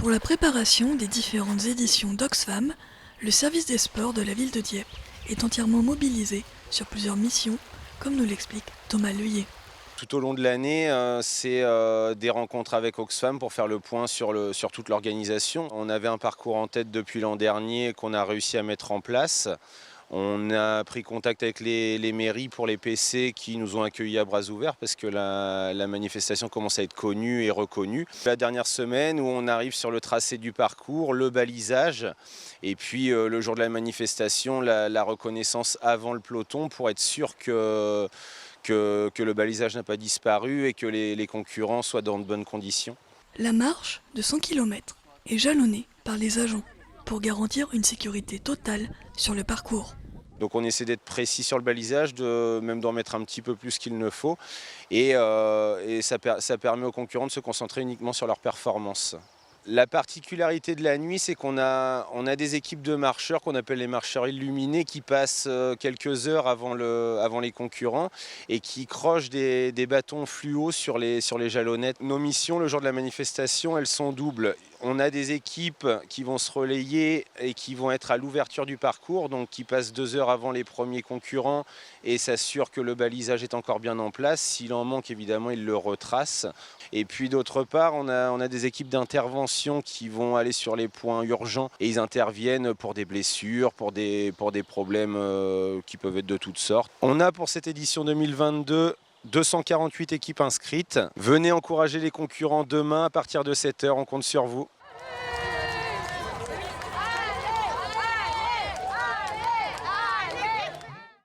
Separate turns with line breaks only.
Pour la préparation des différentes éditions d'Oxfam, le service des sports de la ville de Dieppe est entièrement mobilisé sur plusieurs missions, comme nous l'explique Thomas Leuillet.
Tout au long de l'année, c'est des rencontres avec Oxfam pour faire le point sur toute l'organisation. On avait un parcours en tête depuis l'an dernier qu'on a réussi à mettre en place. On a pris contact avec les mairies pour les PC qui nous ont accueillis à bras ouverts parce que la manifestation commence à être connue et reconnue. La dernière semaine où on arrive sur le tracé du parcours, le balisage et puis le jour de la manifestation, la reconnaissance avant le peloton pour être sûr que le balisage n'a pas disparu et que les concurrents soient dans de bonnes conditions.
La marche de 100 km est jalonnée par les agents pour garantir une sécurité totale sur le parcours.
Donc on essaie d'être précis sur le balisage, même d'en mettre un petit peu plus qu'il ne faut. Et ça permet aux concurrents de se concentrer uniquement sur leur performance. La particularité de la nuit, c'est qu'on a des équipes de marcheurs qu'on appelle les marcheurs illuminés qui passent quelques heures avant les concurrents et qui crochent des bâtons fluo sur les jalonnettes. Nos missions le jour de la manifestation, elles sont doubles. On a des équipes qui vont se relayer et qui vont être à l'ouverture du parcours, donc qui passent 2 heures avant les premiers concurrents et s'assurent que le balisage est encore bien en place. S'il en manque, évidemment, ils le retracent. Et puis d'autre part, on a des équipes d'intervention qui vont aller sur les points urgents et ils interviennent pour des blessures, pour des problèmes qui peuvent être de toutes sortes. On a pour cette édition 2022 248 équipes inscrites. Venez encourager les concurrents demain à partir de 7 heures, on compte sur vous.